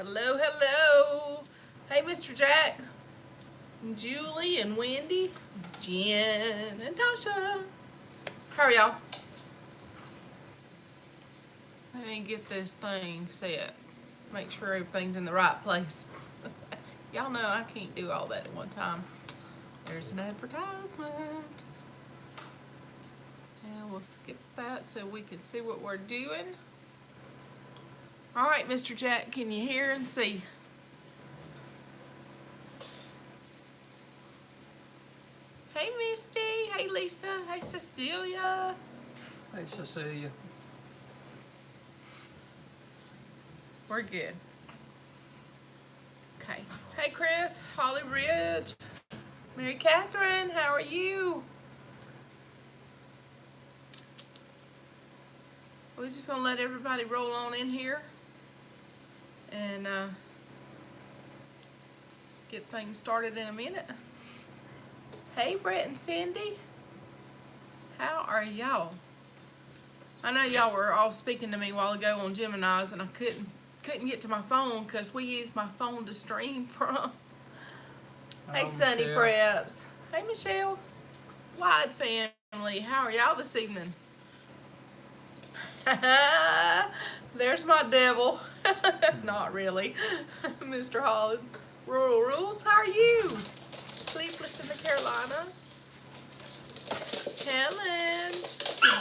Hello, hello. Hey, Mr. Jack, and Julie, and Wendy, Jen, and Tasha. How are y'all? Let me get this thing set. Make sure everything's in the right place. Y'all know I can't do all that at one time. There's an advertisement. And we'll skip that so we can see what we're doing. All right, Mr. Jack, can you hear and see? Hey, Misty. Hey, Lisa. Hey, Cecilia. Hey, Cecilia. We're good. Okay. Hey, Chris. Holly Ridge. Mary Catherine, how are you? We're just going to let everybody roll on in here and get things started in a minute. Hey, Brett and Cindy. How are y'all? I know y'all were all speaking to me a while ago on Gemini's, and I couldn't get to my phone because we use my phone to stream from. Hey, Sunny Preps. Hey, Michelle. Wide family. How are y'all this evening? There's my devil. Not really. Mr. Holland. Rural Rules. How are you? Sleepless in the Carolinas. Helen.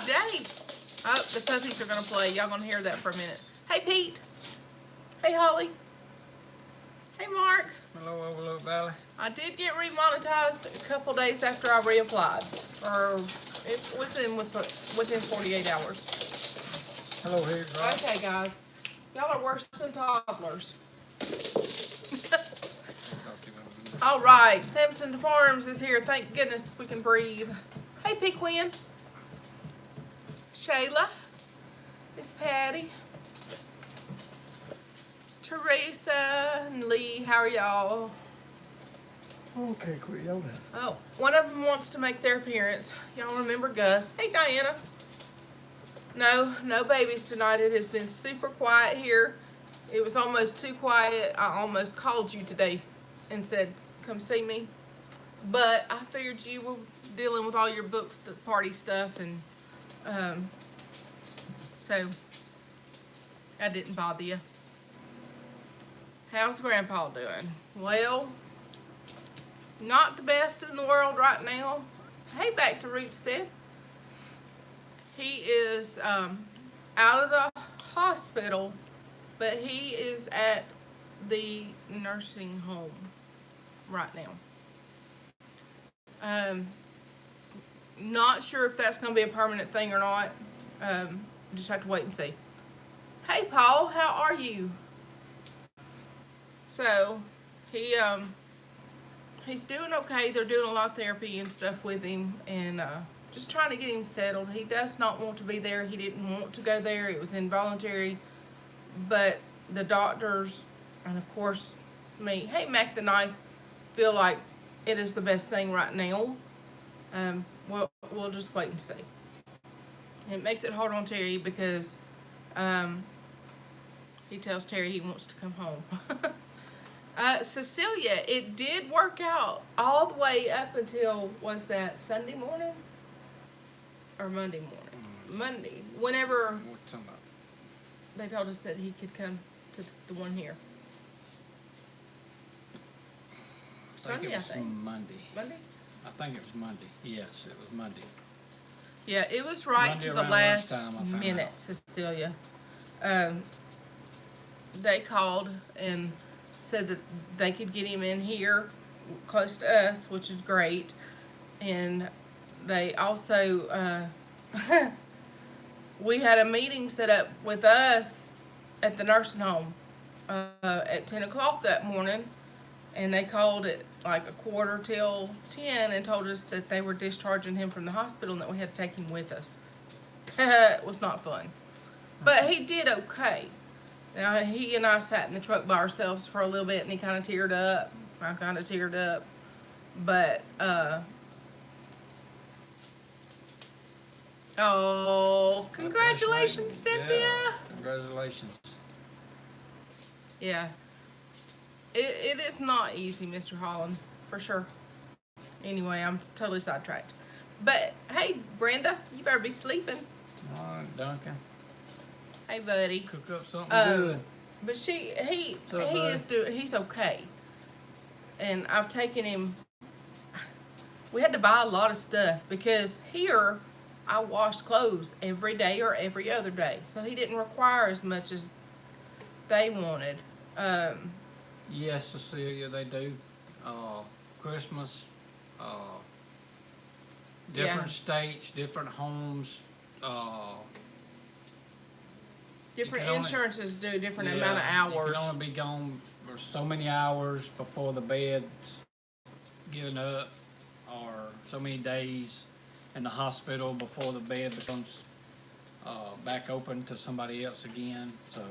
Today. Oh, the puppies are going to play. Y'all going to hear that for a minute. Hey, Pete. Hey, Holly. Hey, Mark. Hello, Overlook Valley. I did get remonetized a couple days after I reapplied, or within 48 hours. Hello, here, Rob. Okay, guys, y'all are worse than toddlers. All right, Simpson Farms is here. Thank goodness we can breathe. Hey, Pequin. Shayla. Miss Patty. Teresa and Lee, how are y'all? Okay, quit yelling. Oh, one of them wants to make their appearance. Y'all remember Gus. Hey, Diana. No babies tonight. It has been super quiet here. It was almost too quiet. I almost called you today and said, come see me. But I figured you were dealing with all your books, the party stuff, and so I didn't bother you. How's Grandpa doing? Well, not the best in the world right now. Hey, back to Rootstead. He is out of the hospital, but he is at the nursing home right now. Not sure if that's going to be a permanent thing or not. Just have to wait and see. Hey, Paul, how are you? So, he's doing okay. They're doing a lot of therapy and stuff with him, and just trying to get him settled. He does not want to be there. He didn't want to go there. It was involuntary, but the doctors, and of course me, hey, Mac the Knife, feel like it is the best thing right now. We'll just wait and see. It makes it hard on Terry because he tells Terry he wants to come home. Cecilia, it did work out all the way up until, was that Sunday morning? Or Monday morning? Monday. Whenever they told us that he could come to the one here. Sunday, I think. Monday. Monday? I think it was Monday. Yes, it was Monday. Yeah, it was right Monday to the last minute, Cecilia. They called and said that they could get him in here close to us, which is great. And they also, we had a meeting set up with us at the nursing home at 10 o'clock that morning. And they called at like 10:15 and told us that they were discharging him from the hospital and that we had to take him with us. It was not fun. But he did okay. Now, he and I sat in the truck by ourselves for a little bit, and he kind of teared up. I kind of teared up. But, oh, congratulations, Cynthia. Yeah, congratulations. Yeah. It is not easy, Mr. Holland, for sure. Anyway, I'm totally sidetracked. But hey, Brenda, you better be sleeping. All right, Duncan. Hey, buddy. Cook up something good. But he up, bud? he's okay. And I've taken him. We had to buy a lot of stuff because here I washed clothes every day or every other day, so he didn't require as much as they wanted. Yes, Cecilia, they do. Christmas, different states, different homes. Different can only- insurances do a different Yeah, amount of hours. You can only be gone for so many hours before the bed's given up, or so many days in the hospital before the bed becomes back open to somebody else again. So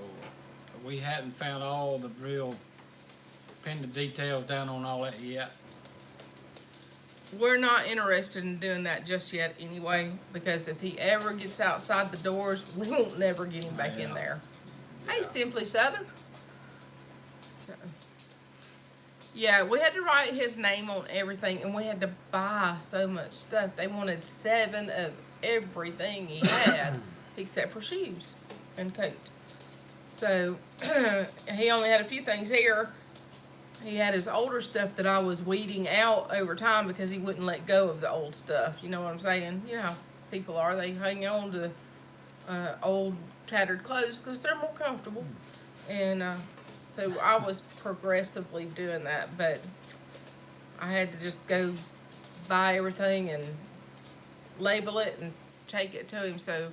we hadn't found all the real pinned the details down on all that yet. We're not interested in doing that just yet anyway, because if he ever gets outside the doors, we won't never get him back in Yeah. there. Hey, Yeah. Simply Southern. So, yeah, we had to write his name on everything, and we had to buy so much stuff. They wanted 7 of everything he had, except for shoes and coat. So, he only had a few things here. He had his older stuff that I was weeding out over time because he wouldn't let go of the old stuff. You know what I'm saying? You know how people are. They hang on to old tattered clothes because they're more comfortable. And so I was progressively doing that, but I had to just go buy everything and label it and take it to him. So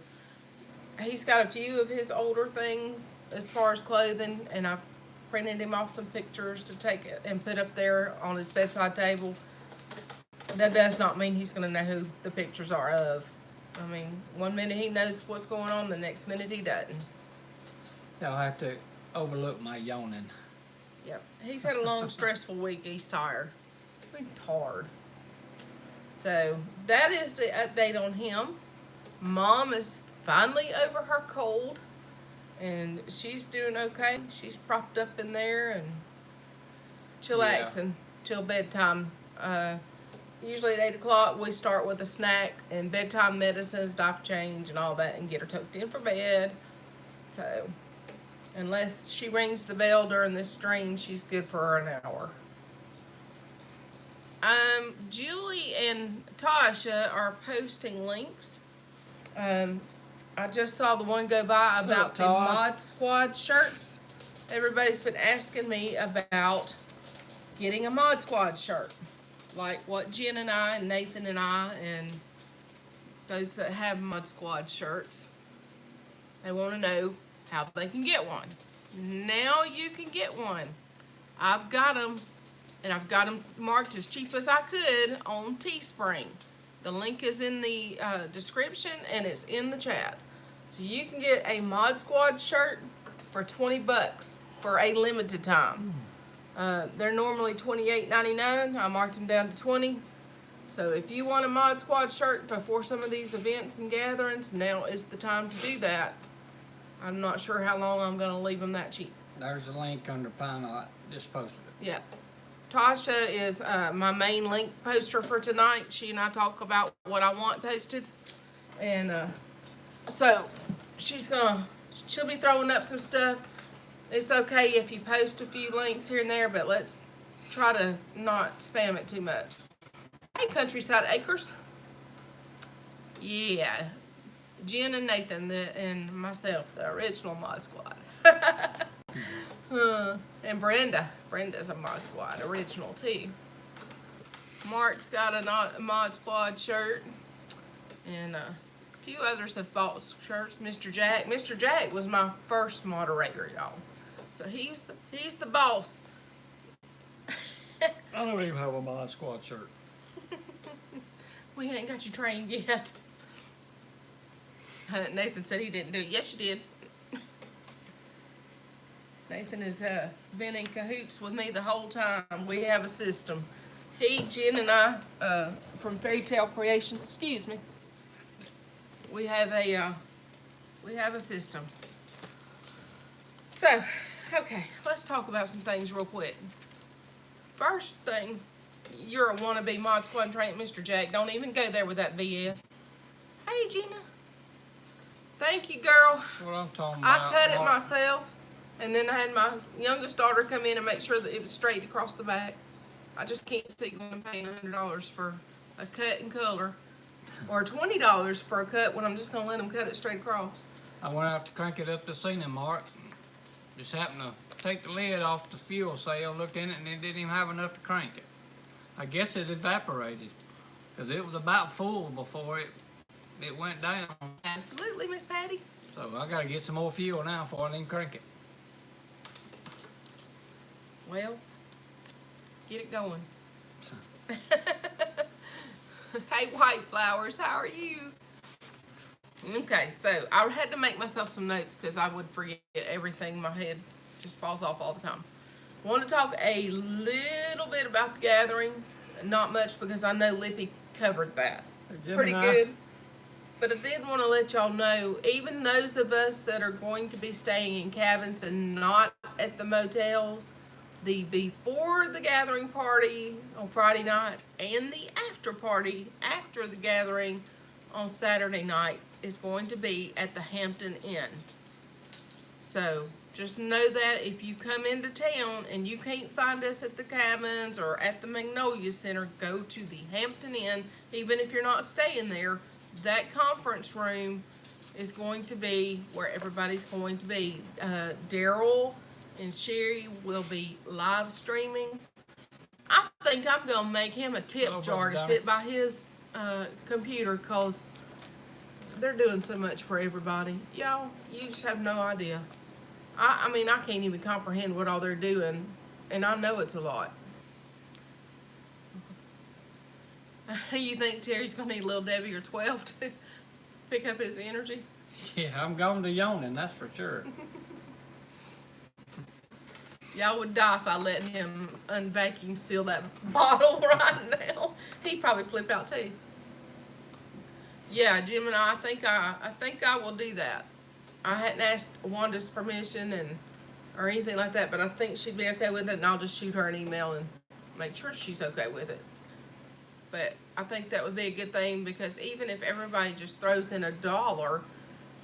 he's got a few of his older things as far as clothing, and I've printed him off some pictures to take it and put up there on his bedside table. That does not mean he's going to know who the pictures are of. I mean, one minute he knows what's going on, the next minute he doesn't. Y'all have to overlook my yawning. Yep. He's had a long, stressful week. He's tired. He's tired. So, that is the update on him. Mom is finally over her cold, and she's doing okay. She's propped up in there and chillaxing till bedtime. Usually at 8 o'clock, we start with a snack and bedtime medicines, diaper change, and all that, and get her tucked in for bed. So, unless she rings the bell during this stream, she's good for an hour. Julie and Tasha are posting links. I just saw the one go by about the Todd? Mod Squad shirts. Everybody's been asking me about getting a Mod Squad shirt. Like what Jen and I and Nathan and I and those that have Mod Squad shirts. They want to know how they can get one. Now you can get one. I've got them, and I've got them marked as cheap as I could on Teespring. The link is in the description, and it's in the chat. So you can get a Mod Squad shirt for $20 for a limited time. They're normally $28.99. I marked them down to $20. So if you want a Mod Squad shirt before some of these events and gatherings, now is the time to do that. I'm not sure how long I'm going to leave them that cheap. There's a link under Pine Knot. Just posted it. Yeah. Tasha is my main link poster for tonight. She and I talk about what I want posted. And so she'll be throwing up some stuff. It's okay if you post a few links here and there, but let's try to not spam it too much. Hey, Countryside Acres. Yeah. Jen and Nathan and myself, the original Mod Squad. And Brenda's a Mod Squad original too. Mark's got a Mod Squad shirt, and a few others have bought shirts. Mr. Jack was my first moderator, y'all. So he's the boss. I don't even have a Mod Squad shirt. We ain't got you trained yet. Nathan said he didn't do it. Yes, you did. Nathan has been in cahoots with me the whole time. We have a system. Jen, and I, from Fairy Tale Creations, excuse me. We have a system. So, Okay, let's talk about some things real quick. First thing, you're a wannabe Mod Squad train, Mr. Jack. Don't even go there with that BS. Hey, Gina. Thank you, girl. That's what I'm talking I about. cut it myself, and then I had my youngest daughter come in and make sure that it was straight across the back. I just can't see going paying $100 for a cut and color, or $20 for a cut when I'm just gonna let them cut it straight across. I went out to crank it up to Cena Mark. Just happened to take the lid off the fuel cell, looked in it, and it didn't even have enough to crank it. I guess it evaporated, because it was about full before it went down. Absolutely, Miss Patty. So I gotta get some more fuel now before I even crank it. Well, get it going. Hey, White Flowers, how are you? Okay, so I had to make myself some notes because I would forget everything. My head just falls off all the time. I want to talk a little bit about the gathering. Not much because I know Lippy covered that pretty good. But I did want to let y'all know, even those of us that are going to be staying in cabins and not at the motels, the before the gathering party on Friday night and the after party after the gathering on Saturday night is going to be at the Hampton Inn. So just know that if you come into town and you can't find us at the cabins or at the Magnolia Center, go to the Hampton Inn. Even if you're not staying there, that conference room is going to be where everybody's going to be. Daryl and Sherry will be live streaming. I think I'm gonna make him a tip jar to sit by his computer, cause they're doing so much for everybody. Y'all, you just have no idea. I mean, I can't even comprehend what all they're doing, and I know it's a lot. You think Terry's gonna need Little Debbie or 12 to pick up his energy? Yeah, I'm going to yawning, that's for sure. Y'all would die if I let him unvacuum seal that bottle right now. He'd probably flip out too. Yeah, Jim and I think I will do that. I hadn't asked Wanda's permission or anything like that, but I think she'd be okay with it, and I'll just shoot her an email and make sure she's okay with it. But I think that would be a good thing, because even if everybody just throws in $1,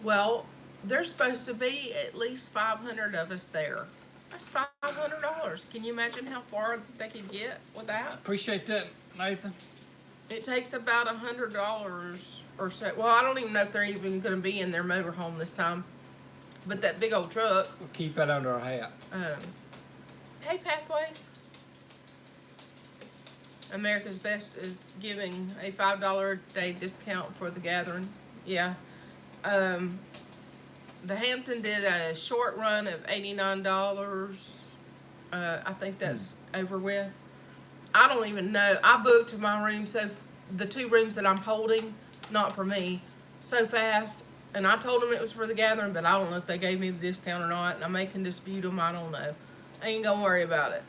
well, there's supposed to be at least 500 of us there. That's $500. Can you imagine how far they could get with that? Appreciate that, Nathan. It takes about $100 or so. Well, I don't even know if they're even going to be in their motorhome this time. But that big old truck. We'll keep that under our hat. Hey, Pathways. America's Best is giving a $5 a day discount for the gathering. Yeah. The Hampton did a short run of $89. I think that's over with. I don't even know. I booked my room, so the 2 rooms that I'm holding, not for me, so fast. And I told them it was for the gathering, but I don't know if they gave me the discount or not. And I may can dispute them. I don't know. I ain't gonna worry about it.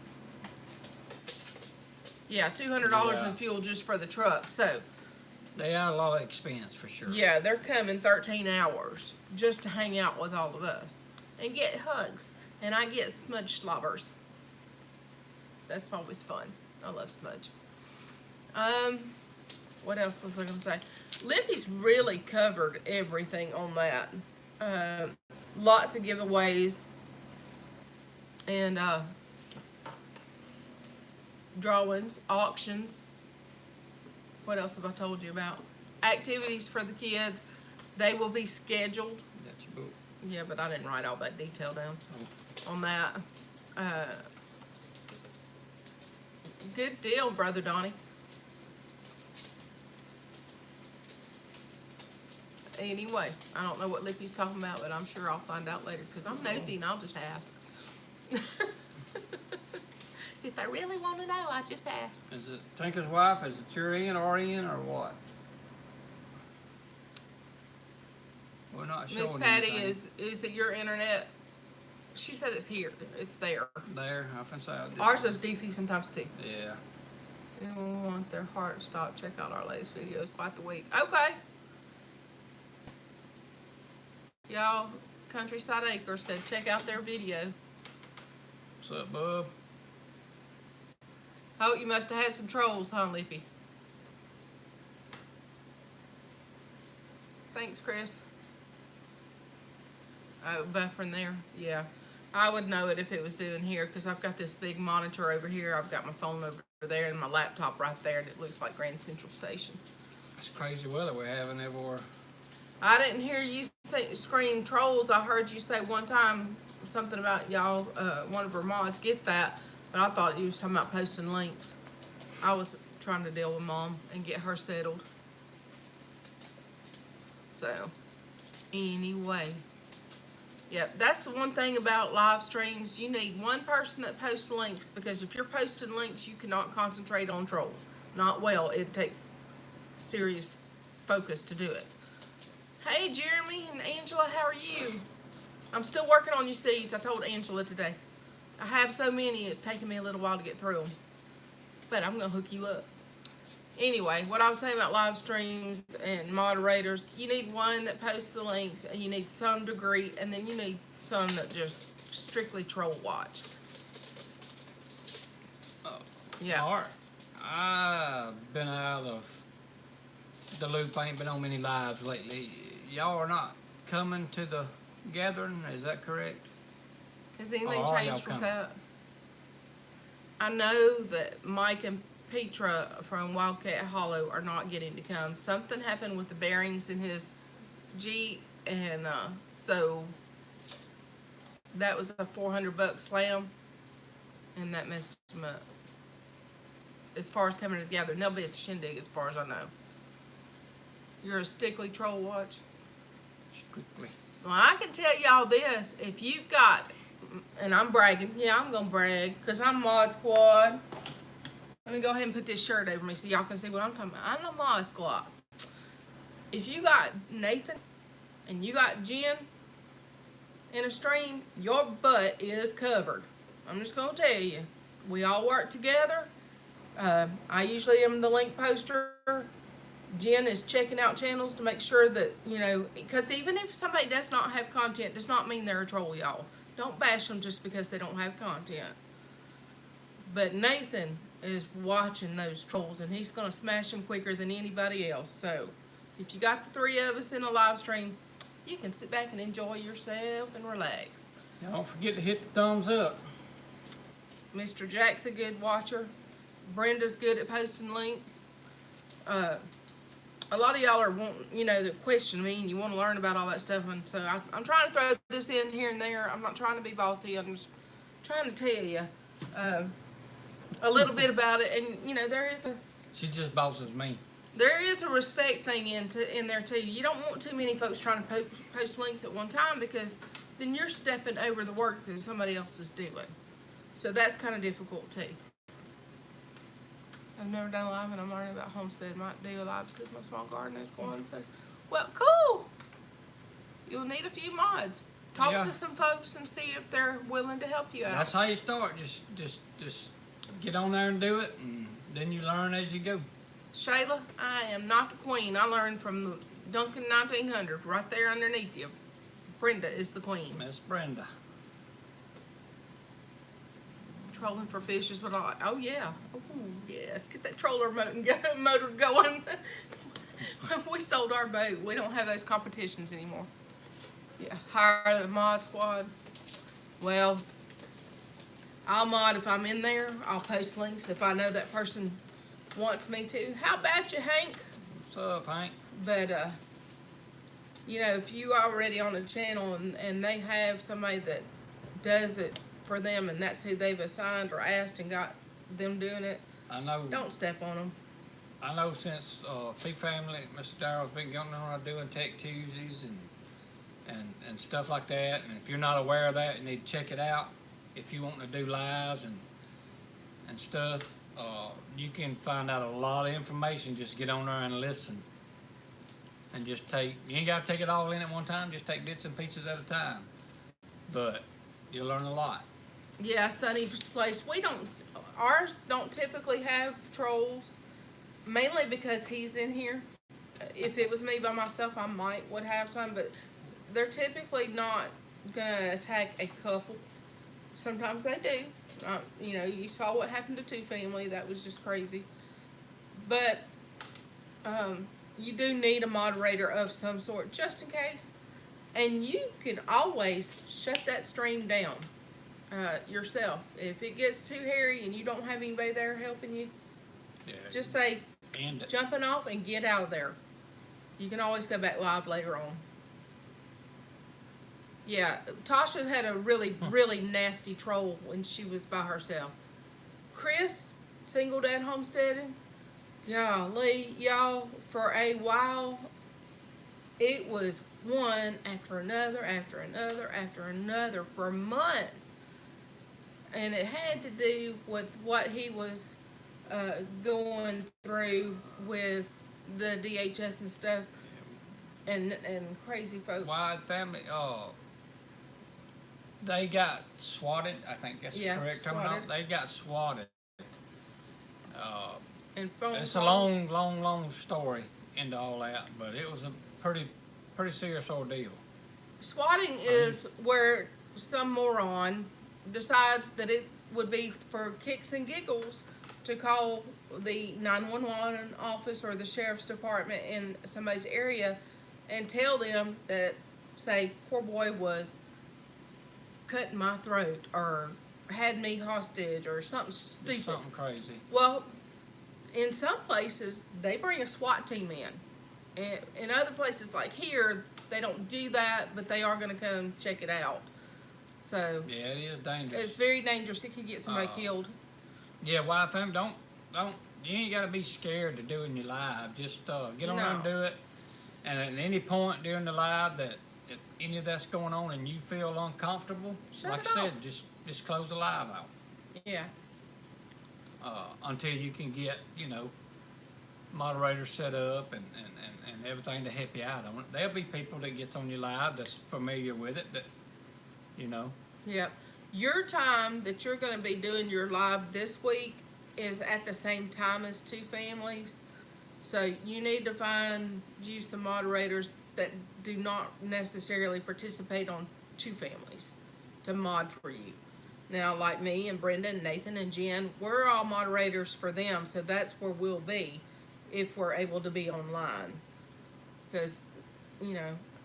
Yeah, $200 in fuel just for the truck. So they are a lot of expense for sure. yeah, they're coming 13 hours just to hang out with all of us and get hugs. And I get smudge slobbers. That's always fun. I love smudge. What else was I gonna say? Lippy's really covered everything on that. Lots of giveaways and drawings, auctions. What else have I told you about? Activities for the kids. They will be scheduled. That's your book. Yeah, but I didn't write all that detail down on that. Good deal, Brother Donnie. Anyway, I don't know what Lippy's talking about, but I'm sure I'll find out later, because I'm nosy and I'll just ask. If I really want to know, I just ask. Is it Tinker's wife? Is it your in or what? We're not showing Miss Patty, anything. is it your internet? She said it's here. It's there. There, I can say I did. Ours is goofy sometimes too. Yeah. They want their heart stopped. Check out our latest videos. Quite the week. Okay. Y'all, Countryside Acres said check out their video. What's up, bub? Oh, you must have had some trolls, huh, Lippy? Thanks, Chris. Oh, buffering there. Yeah. I would know it if it was doing here because I've got this big monitor over here. I've got my phone over there and my laptop right there, and it looks like Grand Central Station. It's crazy weather we're having everywhere. I didn't hear you scream trolls. I heard you say one time something about y'all, one of our mods get that, but I thought you was talking about posting links. I was trying to deal with Mom and get her settled. So, anyway. Yep, that's the one thing about live streams. You need one person that posts links, because if you're posting links, you cannot concentrate on trolls. Not well. It takes serious focus to do it. Hey, Jeremy and Angela, how are you? I'm still working on your seeds. I told Angela today. I have so many, it's taking me a little while to get through them. But I'm going to hook you up. Anyway, what I was saying about live streams and moderators, you need one that posts the links, and you need some to greet, and then you need some that just strictly troll watch. Yeah. Alright. I've been out of the loop. I ain't been on many lives lately. Y'all are not coming to the gathering, is that correct? Has anything Or are y'all changed with coming? that? I know that Mike and Petra from Wildcat Hollow are not getting to come. Something happened with the bearings in his Jeep, and so that was a $400 slam, and that messed him up. As far as coming together, and they'll be at the shindig as far as I know. You're a stickly troll watch? Strictly. Well, I can tell y'all this, if you've got, and I'm bragging, yeah, I'm gonna brag, because I'm Mod Squad. Let me go ahead and put this shirt over me so y'all can see what I'm talking about. I'm a Mod Squad. If you got Nathan and you got Jen in a stream, your butt is covered. I'm just gonna tell you. We all work together. I usually am the link poster. Jen is checking out channels to make sure that, you know, because even if somebody does not have content, does not mean they're a troll, y'all. Don't bash them just because they don't have content. But Nathan is watching those trolls, and he's going to smash them quicker than anybody else. So, if you got the three of us in a live stream, you can sit back and enjoy yourself and relax. Don't forget to hit the thumbs up. Mr. Jack's a good watcher. Brenda's good at posting links. A lot of y'all are wanting, you know, that question me and you want to learn about all that stuff, and so I'm trying to throw this in here and there. I'm not trying to be bossy. I'm just trying to tell you a little bit about it, and you know, She just bosses me. there is a respect thing in there too. You don't want too many folks trying to post links at one time, because then you're stepping over the work that somebody else is doing. So that's kind of difficult too. I've never done a live, and I'm learning about Homestead. Might do a live because my small garden is going. So, well, cool. You'll need a few mods. Talk to some folks and see if they're willing to help you out. That's how you start. Just get on there and do it, and then you learn as you go. Shayla, I am not the queen. I learned from the Duncan 1900 right there underneath you. Brenda is the queen. Miss Brenda. Trolling for fish is what I. Oh yeah. Oh yes. Get that troller motor going. We sold our boat. We don't have those competitions anymore. Yeah. Hire the mod squad. Well, I'll mod if I'm in there. I'll post links if I know that person wants me to. How about you, Hank? What's up, Hank? But you know, if you are already on a channel and they have somebody that does it for them, and that's who they've assigned or asked and got them doing it, I know. don't step on them. I know since P-Family, Mr. Darrell's been going on doing Tech Tuesdays and stuff like that. And if you're not aware of that, you need to check it out. If you want to do lives and stuff, you can find out a lot of information. Just get on there and listen. And just you ain't got to take it all in at one time. Just take bits and pieces at a time. But you'll learn a lot. Yeah, Sunny's place. Ours don't typically have trolls, mainly because he's in here. If it was me by myself, I would have some, but they're typically not gonna attack a couple. sometimes they do. You know, you saw what happened to Two Family. That was just crazy. But you do need a moderator of some sort just in case. And you can always shut that stream down yourself. If it gets too hairy and you don't have anybody there helping you, Yeah. just say, And jumping off and get out of there. You can always go back live later on. Yeah, Tasha had a really, really nasty troll when she was by herself. Chris, single dad homesteading, golly, y'all, for a while, it was one after another, after another, after another for months. And it had to do with what he was going through with the DHS and stuff, and crazy folks. Wide family, they got swatted. I think that's the correct terminology. They got swatted. And phone It's calls. a long story into all that, but it was a pretty serious ordeal. Swatting is where some moron decides that it would be for kicks and giggles to call the 911 office or the sheriff's department in somebody's area and tell them that, say, PoorBoy was cutting my throat or had me hostage or something stupid. Something crazy. Well, in some places, they bring a SWAT team in. And in other places like here, they don't do that, but they are going to come check it out. So Yeah, it is dangerous. it's very dangerous. It could get somebody killed. Yeah, wide family, don't. You ain't gotta be scared to doing your live. Just get on there and do it. And at any point during the live that if any of that's going on and you feel uncomfortable, Shut like it I said, off. just close the live off. Yeah. Until you can get, moderators set up and everything to help you out on it. There'll be people that gets on your live that's familiar with it that, Yep. Your time that you're going to be doing your live this week is at the same time as Two Families. So you need to find you some moderators that do not necessarily participate on Two Families to mod for you. Now, like me and Brenda and Nathan and Jen, we're all moderators for them, so that's where we'll be if we're able to be online. Because,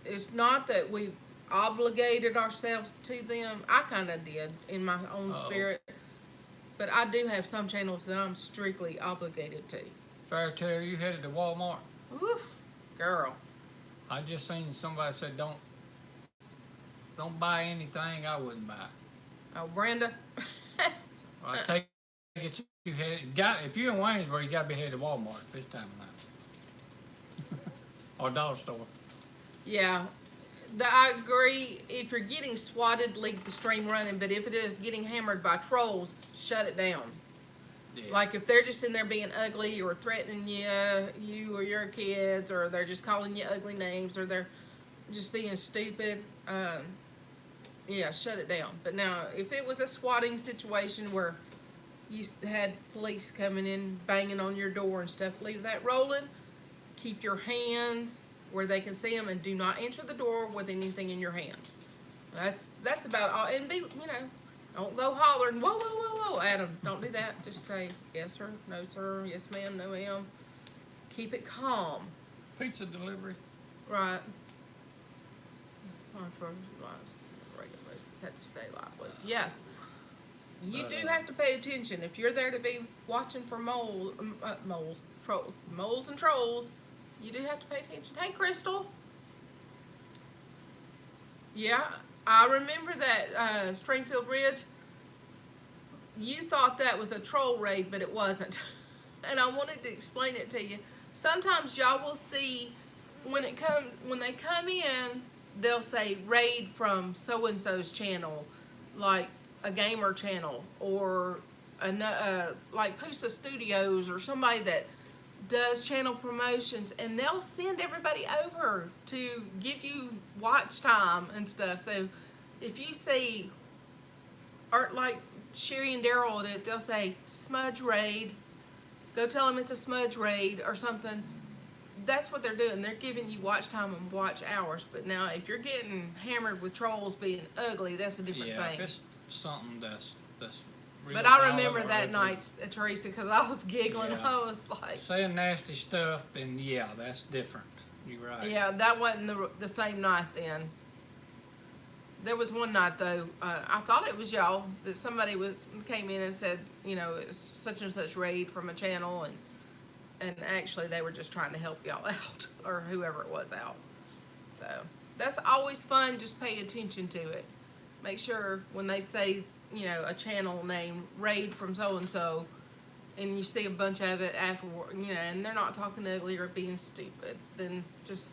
it's not that we've obligated ourselves to them. I kind of did in my own spirit. But I do have some channels that I'm strictly obligated to. Fair tell you headed to Walmart. Oof, girl. I just seen somebody said don't buy anything I wouldn't buy. Oh, Brenda. I take it you headed. If you're in Waynesboro, you gotta be headed to Walmart if it's time of night. Or dollar store. Yeah. I agree. If you're getting swatted, leave the stream running. But if it is getting hammered by trolls, shut it down. Yeah. Like if they're just in there being ugly or threatening you or your kids, or they're just calling you ugly names, or they're just being stupid, yeah, shut it down. But now, if it was a swatting situation where you had police coming in, banging on your door and stuff, leave that rolling. Keep your hands where they can see them, and do not enter the door with anything in your hands. That's about all. And be, don't go hollering, whoa, whoa, whoa, whoa, at them. Don't do that. Just say, yes, sir, no, sir, yes, ma'am, no, ma'am. Keep it calm. Pizza delivery. Right. Regular basis had to stay lively. Yeah. You do have to pay attention. If you're there to be watching for moles and trolls, you do have to pay attention. Hey, Crystal. Yeah, I remember that Stringfield Ridge. You thought that was a troll raid, but it wasn't. And I wanted to explain it to you. Sometimes y'all will see when they come in, they'll say raid from so-and-so's channel, like a gamer channel, or like Pusa Studios, or somebody that does channel promotions, and they'll send everybody over to give you watch time and stuff. So if you see, or like Sherry and Daryl did, they'll say smudge raid, go tell them it's a smudge raid or something. That's what they're doing. They're giving you watch time and watch hours. But now if you're getting hammered with trolls being ugly, that's a different thing. something that's really But I out of remember our that regular- night, Teresa, because I was giggling. Yeah. I was like, saying nasty stuff, then yeah, that's different. You're right. yeah, that wasn't the same night then. There was one night though, I thought it was y'all, that somebody came in and said, you know, it's such and such raid from a channel, and actually they were just trying to help y'all out, or whoever it was out. So that's always fun. Just pay attention to it. Make sure when they say, you know, a channel name, raid from so and so, and you see a bunch of it afterward, you know, and they're not talking ugly or being stupid, then just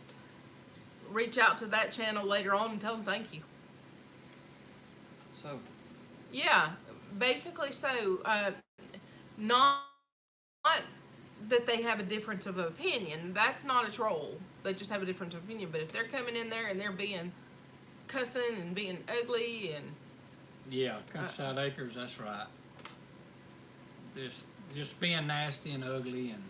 reach out to that channel later on and tell them thank you. So, Yeah, basically so. Not that they have a difference of opinion. That's not a troll. They just have a difference of opinion. But if they're coming in there and they're being cussing and being ugly and yeah, Countryside Acres, that's right. Just being nasty and ugly and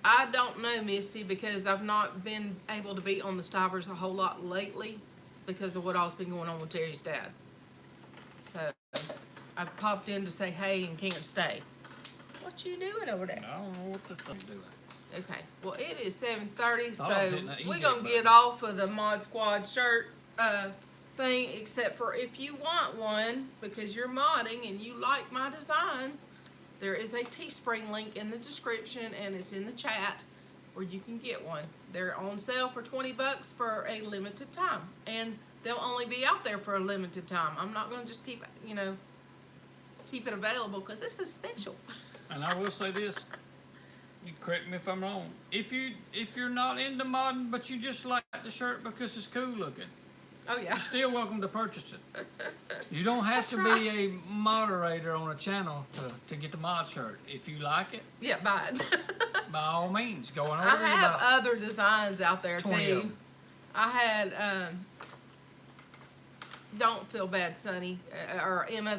I don't know, Misty, because I've not been able to be on the Stivers a whole lot lately because of what all's been going on with Terry's dad. So I popped in to say hey and can't stay. What you doing over there? I don't know what the thing's doing. Okay, well it is 7:30, so hitting that we're eject gonna button. get off of the Mod Squad shirt thing, except for if you want one because you're modding and you like my design, there is a Teespring link in the description and it's in the chat where you can get one. They're on sale for $20 for a limited time, and they'll only be out there for a limited time. I'm not gonna just keep it available because this is special. And I will say this, you correct me if I'm wrong. If you're not into modding, but you just like the shirt because it's cool looking, Oh yeah. you're still welcome to purchase it. You don't have That's to right. be a moderator on a channel to get the mod shirt. If you like it, Yeah, buy it. by all means, go on over I to have about other designs out there 20 of too. them. I had don't feel bad, Sonny, or Emma.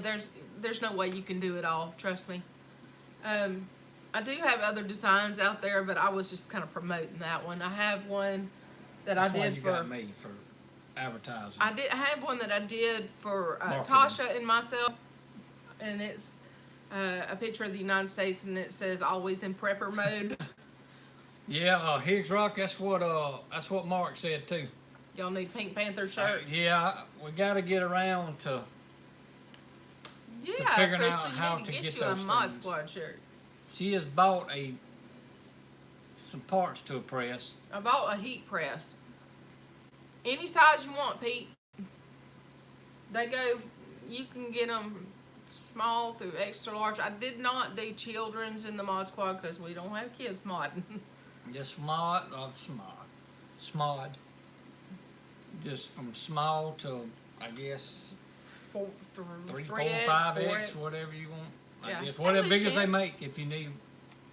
There's no way you can do it all. Trust me. I do have other designs out there, but I was just kind of promoting that one. I have one that That's I why did you for. got me for advertising. I have one that I did for Marketing. Tasha and myself, and it's a picture of the United States, and it says "always in prepper mode." Yeah, Higgs Rock. That's what Mark said too. Y'all need Pink Panther shirts. Yeah, we got to get around to Yeah, figuring Krista, out you how need to to get get you a those Mod things. Squad shirt. She has bought some parts to a press. I bought a heat press. Any size you want, Pete. They go, you can get them small through extra large. I did not do children's in the Mod Squad because we don't have kids modding. Just small. Just from small to, I guess, 3, 4, 3X, 5X, 4X. whatever you want. Yeah. I guess whatever big as they ship. make, if you need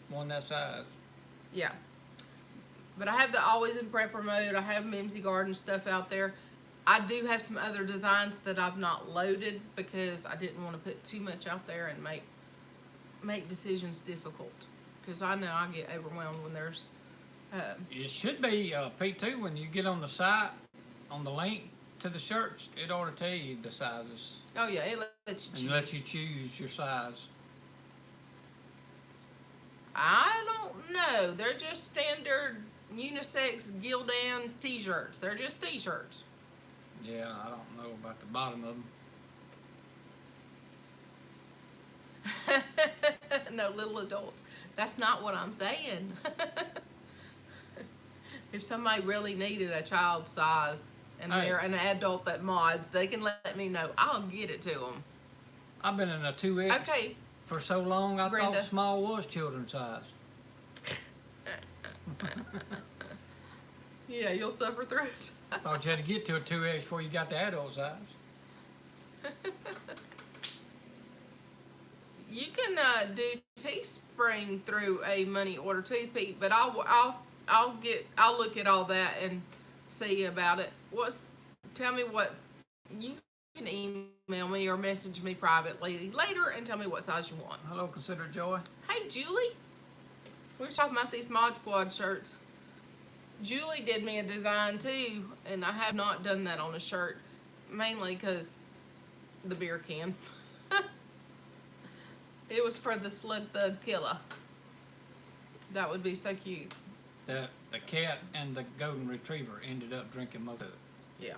one that size. Yeah. But I have the always in prepper mode. I have Mimsy Garden stuff out there. I do have some other designs that I've not loaded because I didn't want to put too much out there and make decisions difficult. Because I know I get overwhelmed when there's It should be P2 when you get on the site, on the link to the shirts, it ought to tell you the sizes oh yeah, it lets you choose. and let you choose your size. I don't know. They're just standard unisex Gildan t-shirts. They're just t-shirts. Yeah, I don't know about the bottom of them. No, little adults. That's not what I'm saying. If somebody really needed a child size and Hey. they're an adult that mods, they can let me know. I'll get it to them. I've been in a 2X Okay. for so long, I Brenda. thought small was children's size. Yeah, you'll suffer through it. Thought you had to get to a 2X before you got the adult size. You can do Teespring through a money order too, Pete. But I'll look at all that and see about it. Tell me what you can email me or message me privately later and tell me what size you want. Hello, Consider Joy. Hey, Julie. We were talking about these Mod Squad shirts. Julie did me a design too, and I have not done that on a shirt, mainly because the beer can. It was for the Slug Thug Killer. That would be so cute. The cat and the golden retriever ended up drinking most of it. Yeah.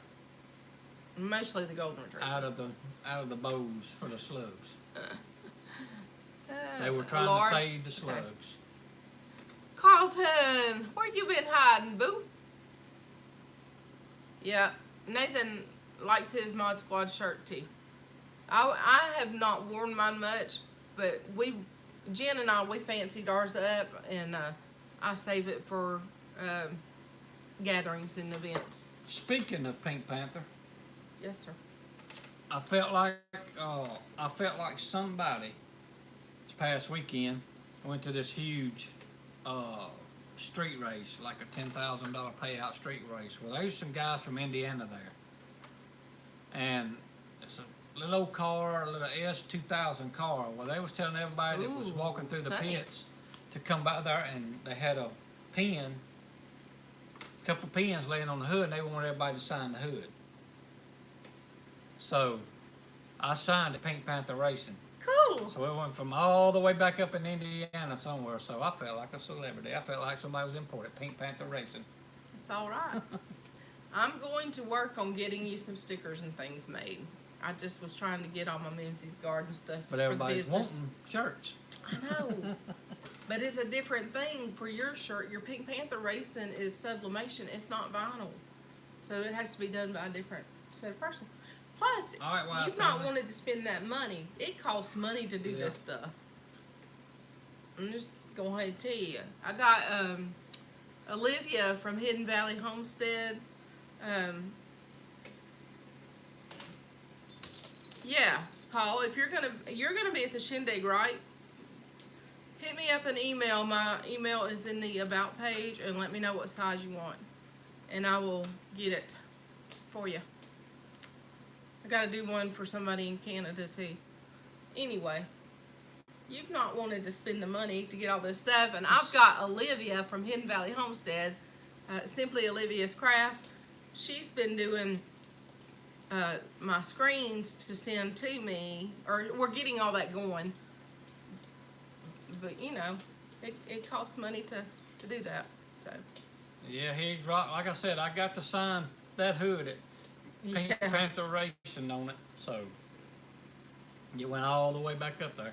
Mostly the golden retriever. Out of the bowls for the slugs. They were trying large, to save the slugs. Okay. Carlton, where you been hiding, boo? Yeah, Nathan likes his Mod Squad shirt too. I have not worn mine much, but Jen and I, we fancied ours up, and I save it for gatherings and events. Speaking of Pink Panther, Yes, sir. I felt like somebody this past weekend went to this huge street race, like a $10,000 payout street race. Well, there's some guys from Indiana there, and it's a little old car, a little S2000 car. Well, they was telling everybody that was Ooh, walking through the sunny. pits to come by there, and they had a couple pins laying on the hood, and they wanted everybody to sign the hood. So I signed at Pink Panther Racing. Cool. So it went from all the way back up in Indiana somewhere. So I felt like a celebrity. I felt like somebody was important. Pink Panther Racing. It's all right. I'm going to work on getting you some stickers and things made. I just was trying to get all my Mimsy's garden stuff But for the everybody's business. wanting shirts. I know. But it's a different thing for your shirt. Your Pink Panther Racing is sublimation. It's not vinyl. So it has to be done by a different set of person. Plus, All right, well, you've not wanted to spend that money. It costs money to do this stuff. I'm just going ahead and tell you. I got Olivia from Hidden Valley Homestead. Yeah, Paul, if you're gonna be at the shindig, right? Hit me up an email. My email is in the about page, and let me know what size you want, and I will get it for you. I gotta do one for somebody in Canada too. Anyway, you've not wanted to spend the money to get all this stuff, and I've got Olivia from Hidden Valley Homestead, Simply Olivia's Crafts. She's been doing my screens to send to me, or we're getting all that going. But you know, it costs money to do that. So Yeah, he's right. Like I said, I got to sign that hood at Pink yeah. Panther Racing on it. So you went all the way back up there.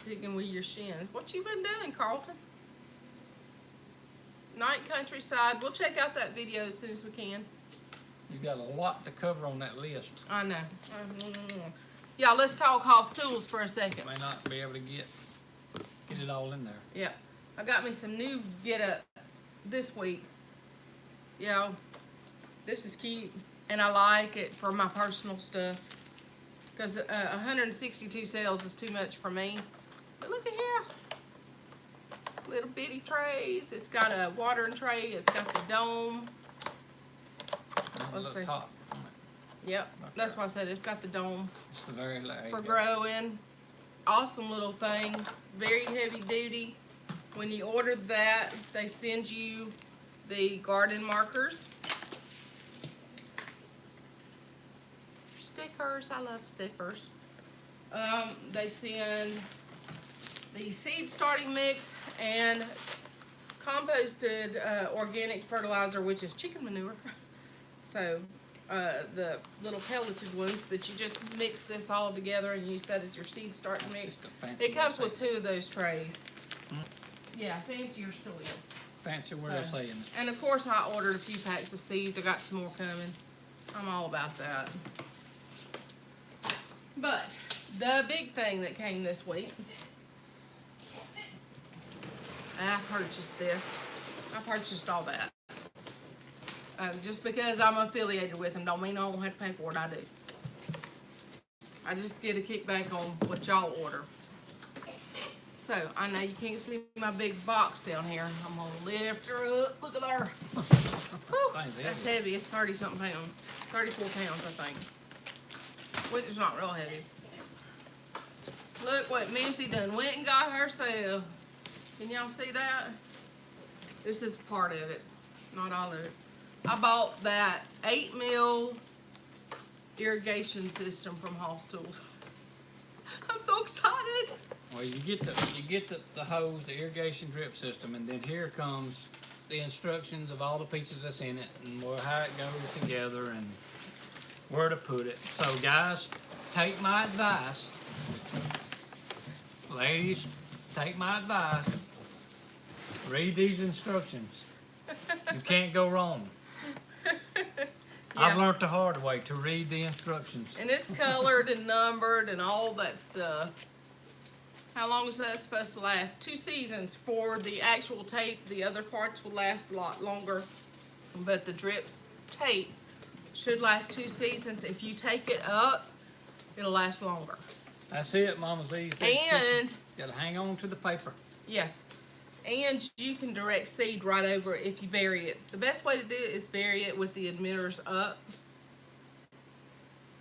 Digging with your shins. What you been doing, Carlton? Night countryside. We'll check out that video as soon as we can. You got a lot to cover on that list. I know. Yeah, let's talk Hoss Tools for a second. May not be able to get it all in there. Yeah, I got me some new get-up this week. Yeah, this is cute, and I like it for my personal stuff. Because 162 sales is too much for me. But look at here. Little bitty trays. It's got a watering tray. It's got the dome. Let's see. Top on it. Yep, that's why I said it's got the dome It's the very last. for growing. Awesome little thing. Very heavy duty. When you order that, they send you the garden markers. Stickers. I love stickers. They send the seed starting mix and composted organic fertilizer, which is chicken manure. So the little pelleted ones that you just mix this all together and use that as your seed starting mix. Just a fancy It comes way with of saying 2 of those trays. Hmm? Yeah, fancier still. Fancy way of saying it. And of course I ordered a few packs of seeds. I got some more coming. I'm all about that. But the big thing that came this week, I purchased this. I purchased all that. Just because I'm affiliated with them don't mean I don't have to pay for it. I do. I just get a kickback on what y'all order. So, I know you can't see my big box down here. I'm going to lift her up. Look at her. Whew, that's heavy. It's 30-something pounds. 34 pounds, I think. Which is not real heavy. Look what Mimsy done went and got herself. Can y'all see that? This is part of it. Not all of it. I bought that 8 mil irrigation system from Hoss Tools. I'm so excited. Well, you get the hose, the irrigation drip system, and then here comes the instructions of all the pieces that's in it and how it goes together and where to put it. So guys, take my advice. Ladies, take my advice. Read these instructions. You can't go wrong. I've learned the hard way to read the instructions. And it's colored and numbered and all that stuff. How long is that supposed to last? 2 seasons for the actual tape. The other parts will last a lot longer. But the drip tape should last 2 seasons. If you take it up, it'll last longer. That's it, Mama's E's. And gotta hang on to the paper. yes. And you can direct seed right over it if you bury it. The best way to do it is bury it with the emitters up.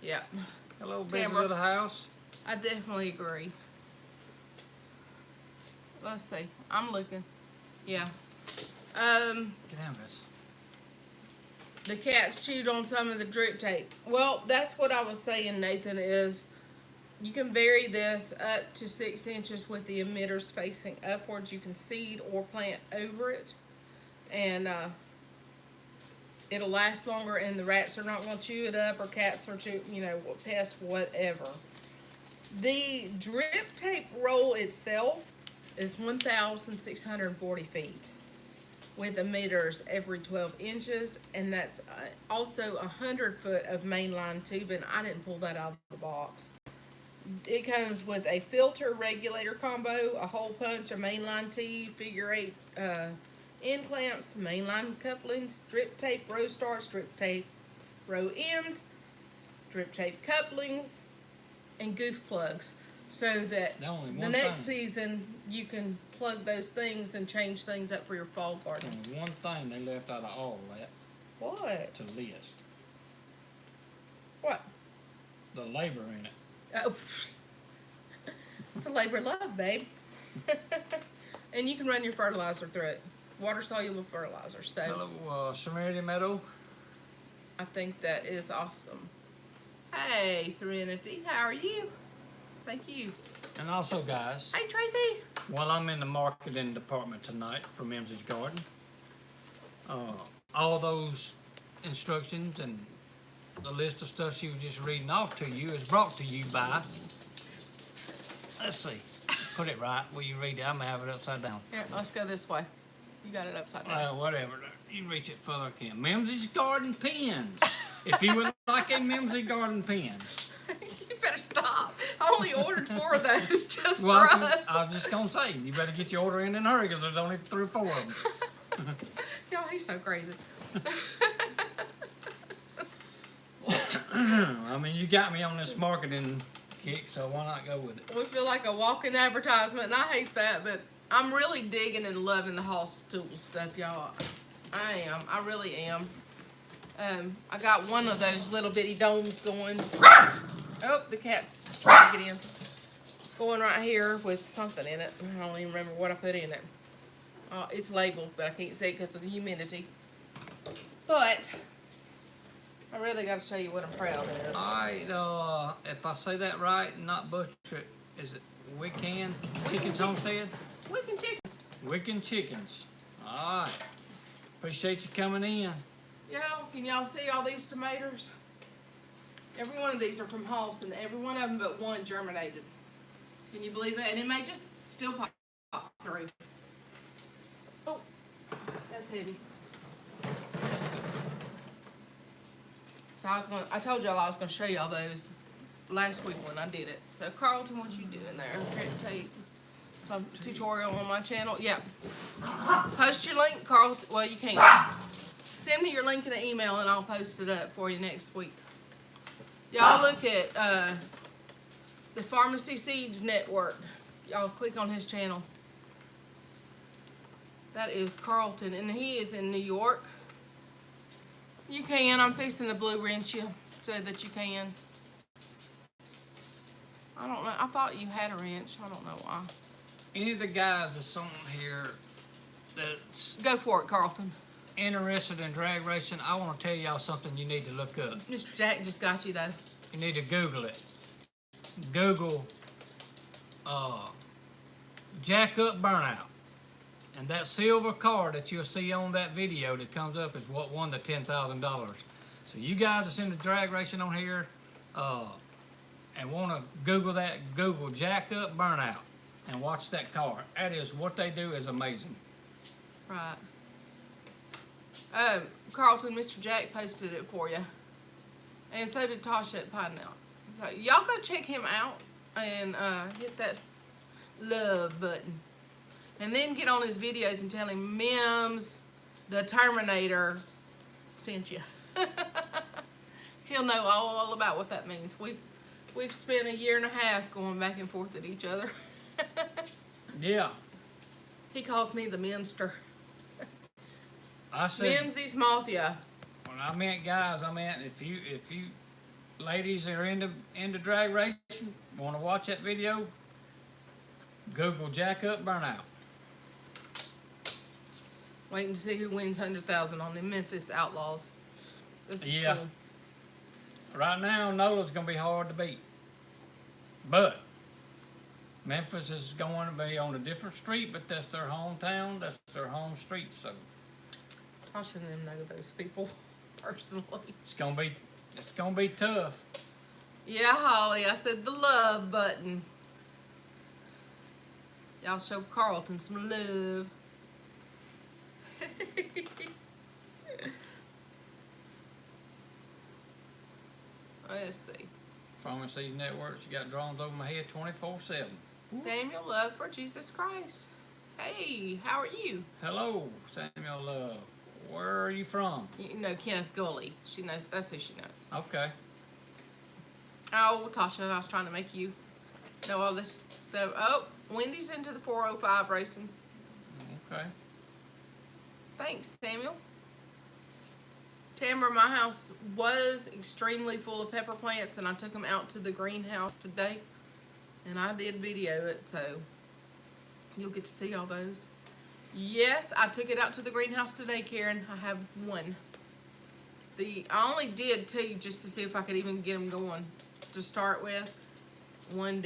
Yeah. Hello, busy Tamara. little house. I definitely agree. Let's see. I'm looking. Yeah. Get down, Chris. The cats chewed on some of the drip tape. Well, that's what I was saying, Nathan, is you can bury this up to 6 inches with the emitters facing upwards. You can seed or plant over it. And it'll last longer, and the rats are not going to chew it up, or cats are pests, whatever. The drip tape roll itself is 1,640 feet with emitters every 12 inches, and that's also 100 foot of mainline tubing. I didn't pull that out of the box. It comes with a filter regulator combo, a hole punch, a mainline tee, figure 8 end clamps, mainline couplings, drip tape row starts, drip tape row ends, drip tape couplings, and goof plugs, so that the next season you can plug those things and change things up for your fall garden. Only one thing they left out of all that. What? To list. What? The labor in it. Oh, it's a labor of love, babe. And you can run your fertilizer through it. Water soluble fertilizer. So Hello, Serenity Meadow. I think that is awesome. Hey, Serenity, how are you? Thank you. And also, guys, Hey, Tracy. while I'm in the marketing department tonight for Mimsy's Garden, all those instructions and the list of stuff she was just reading off to you is brought to you by, let's see, put it right where you read it. I'm gonna have it upside down. Here, let's go this way. You got it upside down. Whatever, you reach it further I can. Mimsy's Garden Pens. If you would like a Mimsy Garden pen. You better stop. I only ordered 4 of those just Well, for us. I was just gonna say, you better get your order in a hurry because there's only 3 or 4 of them. Y'all, he's so crazy. I mean, you got me on this marketing kick, so why not go with it? We feel like a walking advertisement, and I hate that, but I'm really digging and loving the Hoss Tools stuff, y'all. I am. I really am. I got one of those little bitty domes going. Oh, the cat's trying to get in. Going right here with something in it. I don't even remember what I put in it. It's labeled, but I can't see it because of the humidity. But I really got to show you what I'm proud of. Alright, if I say that right and not butcher it, is it Wiccan Chickens Homestead? Wiccan Chickens. Wiccan Chickens. Alright. Appreciate you coming in. Y'all, can y'all see all these tomatoes? Every one of these are from Hoss, and every one of them but one germinated. Can you believe that? And it may just still pop through. Oh, that's heavy. So I told y'all I was gonna show y'all those last week when I did it. So Carlton, what you doing there? Drip tape. Some tutorial on my channel. Yeah. Post your link, Carlton. Well, you can't. Send me your link in an email and I'll post it up for you next week. Y'all look at the Pharmacy Seeds Network. Y'all click on his channel. That is Carlton, and he is in New York. You can. I'm fixing to blue wrench you so that you can. I don't know. I thought you had a wrench. I don't know why. Any of the guys that's on here that's Go for it, Carlton. interested in drag racing, I want to tell y'all something you need to look up. Mr. Jack just got you though. You need to Google it. Google jack up burnout. And that silver car that you'll see on that video that comes up is what won the $10,000. So you guys that's into drag racing on here and want to Google that, Google jack up burnout and watch that car. That is, what they do is amazing. Right. Carlton, Mr. Jack posted it for you. And so did Tasha at Pine Mountain. So y'all go check him out and hit that love button. And then get on his videos and tell him Mims, the Terminator, sent you. He'll know all about what that means. We've spent a year and a half going back and forth at each other. Yeah. He calls me the Mimster. I said, Mimsy's Mafia. when I meant guys, I meant if you ladies are into drag racing, want to watch that video, Google jack up burnout. Waiting to see who wins 100,000 on the Memphis Outlaws. This is Yeah. cool. Right now, Nola's gonna be hard to beat, but Memphis is going to be on a different street, but that's their hometown, that's their home street, so Tasha and them know those people personally. it's gonna be tough. Yeah, Holly, I said the love button. Y'all show Carlton some love. Let's see. Promise these networks, you got drones over my head 24/7. Samuel Love for Jesus Christ. Hey, how are you? Hello, Samuel Love. Where are you from? You know Kenneth Gully. She knows. That's who she knows. Okay. Oh, Tasha, I was trying to make you know all this stuff. Oh, Wendy's into the 405 racing. Okay. Thanks, Samuel. Tamara, my house was extremely full of pepper plants, and I took them out to the greenhouse today, and I did video it, so you'll get to see all those. Yes, I took it out to the greenhouse today, Karen. I have one. I only did two just to see if I could even get them going to start with. One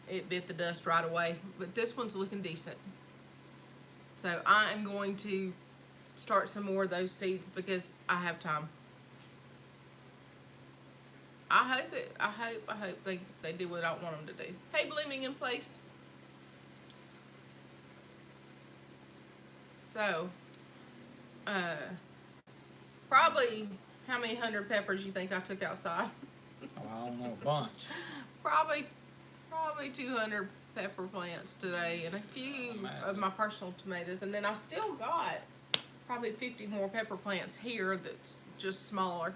it bit the dust right away, but this one's looking decent. So I am going to start some more of those seeds because I have time. I hope they do what I want them to do. Hey, Blooming in Place. So, probably how many 100 peppers you think I took outside? Oh, I don't know, a bunch. Probably 200 pepper plants today and a few of my personal tomatoes, and then I still got probably 50 more pepper plants here that's just smaller.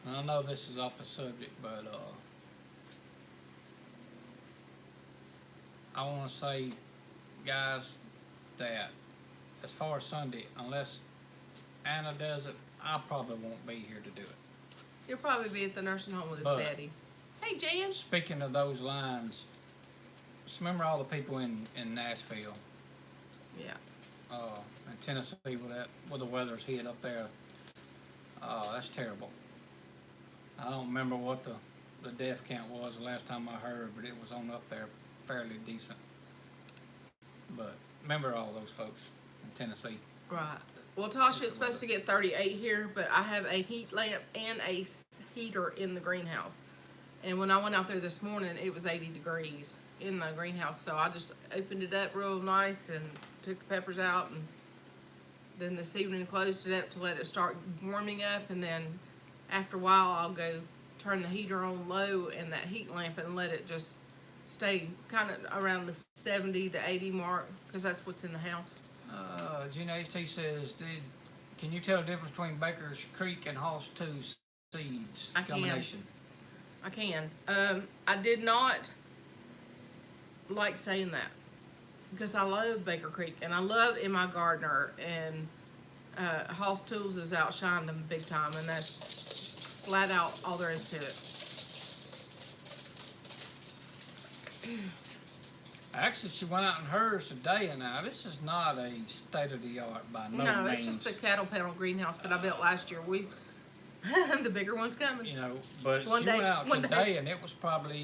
I know this is off the subject, but I want to say, guys, that as far as Sunday, unless Anna does it, I probably won't be here to do it. He'll probably be at the nursing home with his But daddy. Hey, Jan. Speaking of those lines, just remember all the people in Nashville, Yeah. in Tennessee where the weather's hit up there. That's terrible. I don't remember what the death count was the last time I heard, but it was on up there fairly decent. But remember all those folks in Tennessee. Right. Well, Tasha is supposed to get 38 here, but I have a heat lamp and a heater in the greenhouse. And when I went out there this morning, it was 80 degrees in the greenhouse. So I just opened it up real nice and took the peppers out. And then this evening closed it up to let it start warming up. And then after a while, I'll go turn the heater on low and that heat lamp and let it just stay kind of around the 70 to 80 mark because that's what's in the house. Gina HT says, can you tell the difference between Baker's Creek and Hoss 2 seeds I can. germination? I can. I did not like saying that because I love Baker Creek and I love M.I. Gardner, and Hoss Tools has outshined them big time, and that's just flat out all there is to it. Actually, she went out in hers today, and now this is not a state-of-the-art by no No, means. it's just the cattle panel greenhouse that I built last year. The bigger one's coming. You know, but One she day- went out one day. today, and it was probably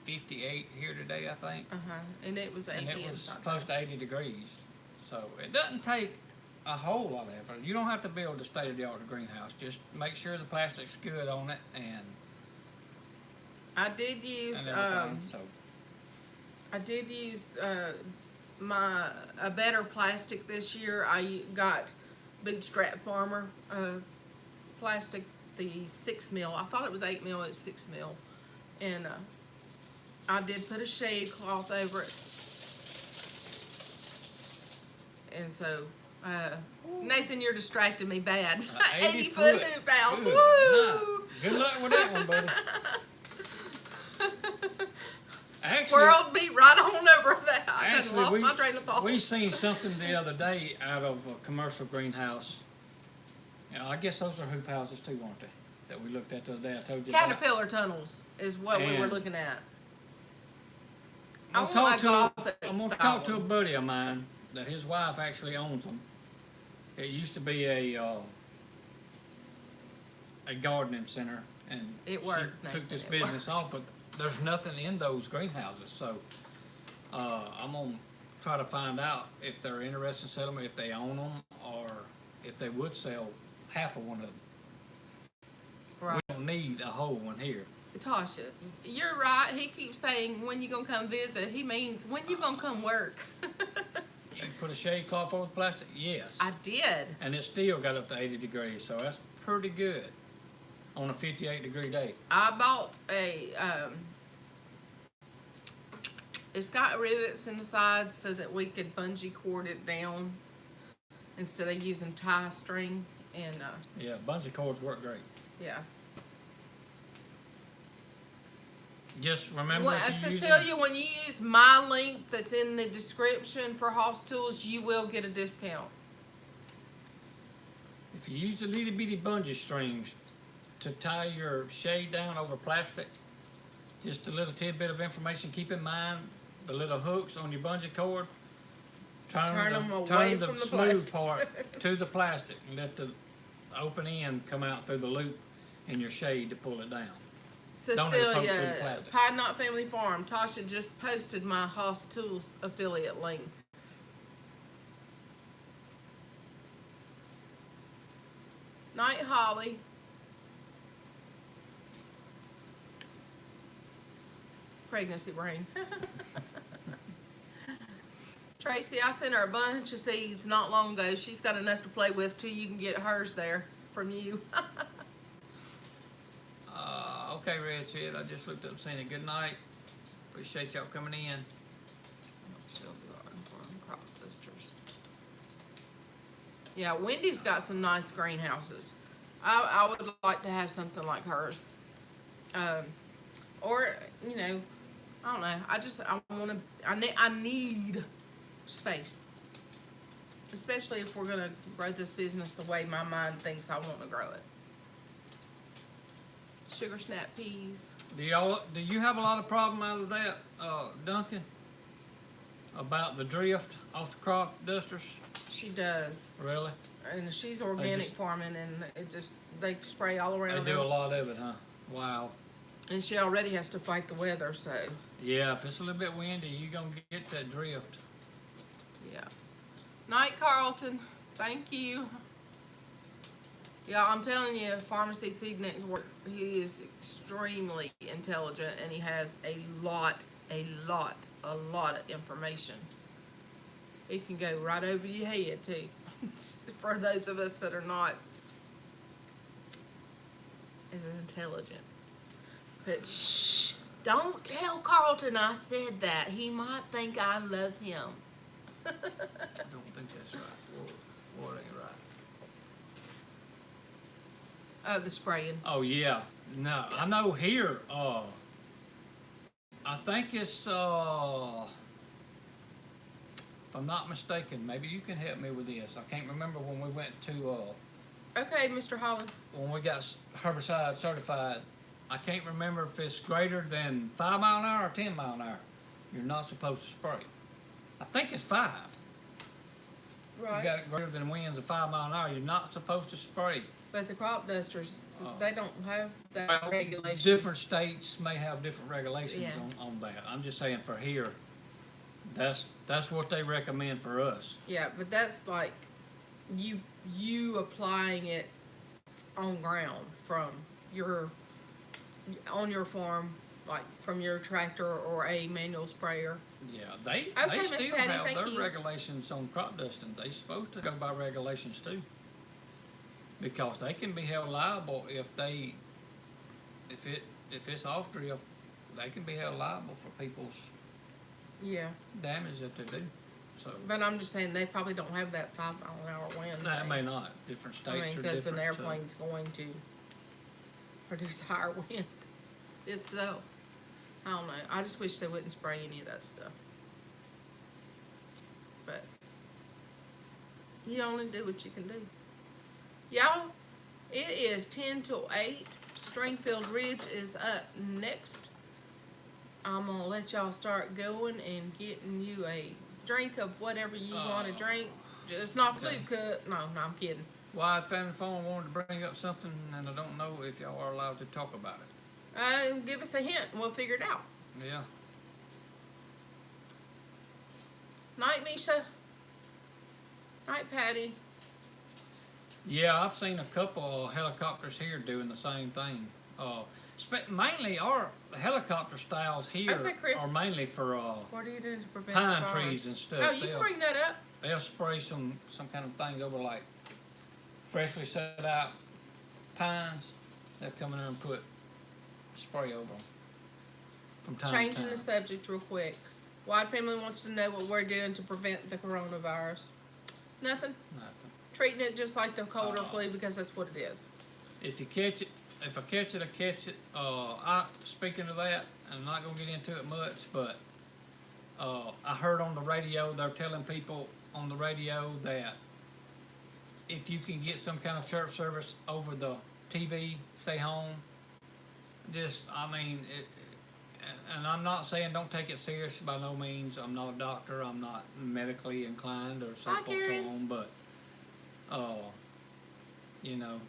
58 here today, I think. And it was 80 And it was inside. close to 80 degrees. So it doesn't take a whole lot of effort. You don't have to build a state-of-the-art greenhouse. Just make sure the plastic's good on it and I did use everything. So I did use a better plastic this year. I got Bootstrap Farmer plastic, the 6 mil. I thought it was 8 mil. It's 6 mil, and I did put a shade cloth over it. And so, Nathan, you're distracting me bad. 80-foot hoop house. Good Woo! night. Good luck with that one, buddy. Actually, Squirrel beat right on over that. I done lost we, my train of thought. we seen something the other day out of a commercial greenhouse. You know, I guess those are hoop houses too, aren't they? That we looked at the other day. I told you about. Caterpillar tunnels is what we were And looking at. I'm I gonna want my talk Gothic to a style. buddy of mine that his wife actually owns them. It used to be a gardening center, and It worked, she took Nathan, this it business worked. off. But there's nothing in those greenhouses, so I'm gonna try to find out if they're interested in selling them, if they own them, or if they would sell half of one of them. Right. We don't need a whole one here. Tasha, you're right. He keeps saying, when you gonna come visit? He means, when you gonna come work? You put a shade cloth over the plastic? Yes. I did. And it still got up to 80 degrees, so that's pretty good on a 58-degree day. I bought a, it's got rivets in the sides so that we could bungee cord it down instead of using tie string, and Yeah, bungee cords work great. yeah. Just remember, Well, if you use Cecilia, when you use my link that's in the description for Hoss Tools, you will get a discount. if you use the little bitty bungee strings to tie your shade down over plastic, just a little tidbit of information. Keep in mind the little hooks on your bungee cord. Turn them away turn the from the smooth plastic. part to the plastic, and let the open end come out through the loop in your shade to pull it down. Don't even poke through the Cecilia, plastic. Pine Knot Family Farm. Tasha just posted my Hoss Tools affiliate link. Night Holly. Pregnancy brain. Tracy, I sent her a bunch of seeds not long ago. She's got enough to play with till you can get hers there from you. Okay, Red Shed, I just looked up saying a good night. Appreciate y'all coming in. Yeah, Wendy's got some nice greenhouses. I would like to have something like hers. Or, you know, I don't know. I need space. Especially if we're gonna grow this business the way my mind thinks I want to grow it. Sugar snap peas. Do you have a lot of problem out of that, Duncan? About the drift off the crop dusters? She does. Really? And she's organic farming, and they spray all around They do her. a lot of it, huh? Wow. And she already has to fight the weather, so Yeah, if it's a little bit windy, you're gonna get that drift. yeah. Night, Carlton. Thank you. Yeah, I'm telling you, Pharmacy Seed Network, he is extremely intelligent, and he has a lot of information. It can go right over your head, too, for those of us that are not as intelligent. But shh, don't tell Carlton I said that. He might think I love him. I don't think that's right. What ain't right? The spraying. Oh yeah. No, I know here, I think it's, if I'm not mistaken, maybe you can help me with this. I can't remember when we went to, Okay, Mr. Holland. when we got herbicide certified. I can't remember if it's greater than 5 mile an hour or 10 mile an hour. you're not supposed to spray. I think it's 5. If you got it greater than winds of 5 miles an hour, you're not supposed to spray. But the crop dusters, they don't have that Well, regulation. different states may have different regulations Yeah. on that. I'm just saying for here, that's what they recommend for us. Yeah, but that's like you applying it on ground from on your farm, like from your tractor or a manual sprayer. Yeah, they Okay, Miss still Patty, have thank their you. regulations on crop dusting. They supposed to go by regulations too. Because they can be held liable if it's off drift, they can be held liable for people's Yeah, damage that they do. So but I'm just saying they probably don't have that 5-mile-an-hour wind. that thing. may not. Different states I mean, are because different. an airplane's going to produce higher wind. It's so. I don't know. I just wish they wouldn't spray any of that stuff. But you only do what you can do. Y'all, it is 10 till 8. Stringfield Ridge is up next. I'm going to let y'all start going and getting you a drink of whatever you want to drink. It's not okay. Blue Cut. No, I'm kidding. Well, Family Phone wanted to bring up something, and I don't know if y'all are allowed to talk about it. Give us a hint and we'll figure it out. Yeah. Night, Misha. Night, Patty. Yeah, I've seen a couple of helicopters here doing the same thing. Mainly our helicopter styles here Okay, Chris. are mainly for What are you doing to prevent pine fires? trees and stuff. Oh, you can bring that up. They'll spray some kind of thing over like freshly set out pines. They'll come in there and put spray over them from time Changing to the time. subject real quick. Wide Family wants to know what we're doing to prevent the coronavirus. Nothing. Nothing. Treating it just like the cold or flu because that's what it is. If you catch it, if I catch it, I catch it. Speaking of that, I'm not gonna get into it much, but I heard on the radio they're telling people on the radio that if you can get some kind of church service over the TV, stay home. And I'm not saying don't take it serious by no means. I'm not a doctor. I'm not medically inclined or so Hi, forth so Karen. on. But, you know,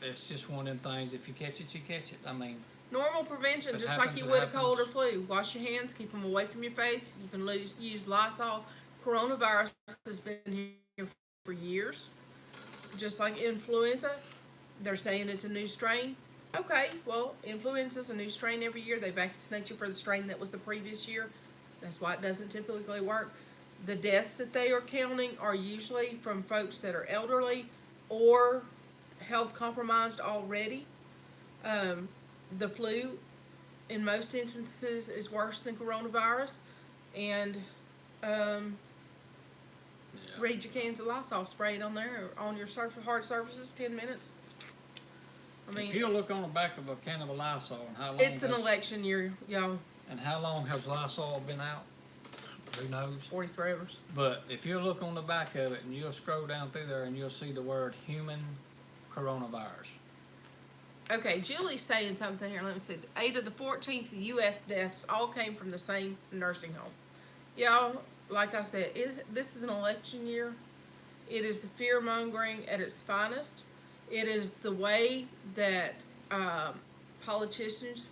it's just one of them things. If you catch it, you catch it. I mean, Normal prevention, If it just like happens, you it would a cold or happens. flu. Wash your hands, keep them away from your face. You can use Lysol. Coronavirus has been here for years. Just like influenza, they're saying it's a new strain. Okay, well, influenza's a new strain every year. They vaccinate you for the strain that was the previous year. That's why it doesn't typically work. The deaths that they are counting are usually from folks that are elderly or health compromised already. The flu, in most instances, is worse than coronavirus. And read your cans of Lysol, spray it on there, on your hard surfaces, 10 minutes. I mean, if you look on the back of a can of a Lysol and how long it's an election year, y'all. and how long has Lysol been out? Who knows? 40 forevers. But if you look on the back of it and you'll scroll down through there and you'll see the word human coronavirus. Okay, Julie's saying something here. Let me see. 8 of the 14th U.S. deaths all came from the same nursing home. Y'all, like I said, this is an election year. It is the fear-mongering at its finest. It is the way that politicians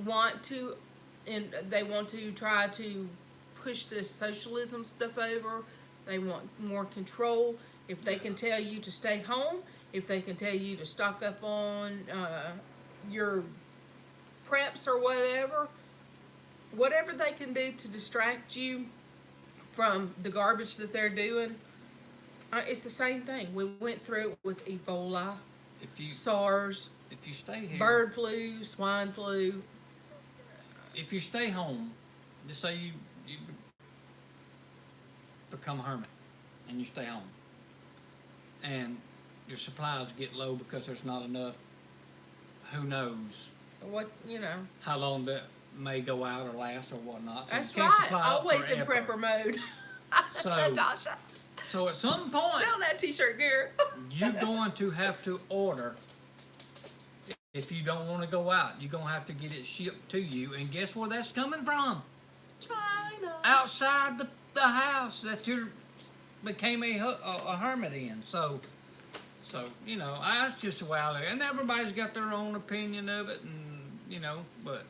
want to, and they want to try to push this socialism stuff over. They want more control. If they can tell you to stay home, if they can tell you to stock up on your preps or whatever they can do to distract you from the garbage that they're doing, it's the same thing. We went through it with Ebola, SARS, if you stay here, bird flu, swine flu. if you stay home, just say you become a hermit and you stay home, and your supplies get low because there's not enough. Who knows how long that may go out or last or whatnot. So That's you can't right. supply up Always in forever. prepper mode. So- Natasha, So at some point, sell that t-shirt, Garrett. you're going to have to order. If you don't want to go out, you're going to have to get it shipped to you. And guess where that's coming from? China. outside the house that you became a hermit in. So you know, that's just a while there, and everybody's got their own opinion of it, and you know, but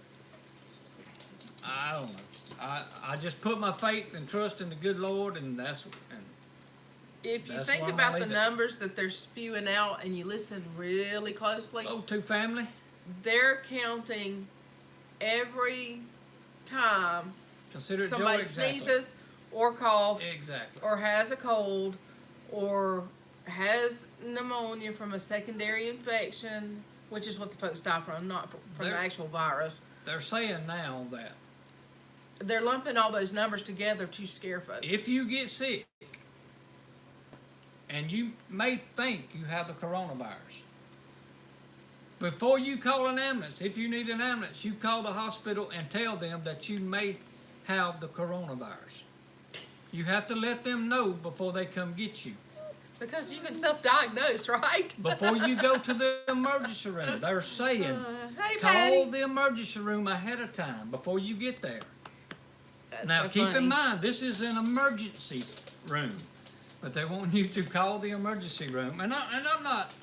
I don't know. I just put my faith and trust in the good Lord, and that's If you That's think where I'm about gonna the leave it. numbers that they're spewing out and you listen really closely, oh, two family. they're counting every time Consider it somebody Joe exactly. sneezes or coughs Exactly. or has a cold or has pneumonia from a secondary infection, which is what the folks die from, not from the They're- actual virus. They're saying now that They're lumping all those numbers together to scare folks. if you get sick and you may think you have the coronavirus, before you call an ambulance, if you need an ambulance, you call the hospital and tell them that you may have the coronavirus. You have to let them know before they come get you. Because you can self-diagnose, right? Before you go to the emergency room, they're saying, Hey, call Patty. the emergency room ahead of time before you get there. That's Now, so keep funny. in mind, this is an emergency room, but they want you to call the emergency room. And I'm not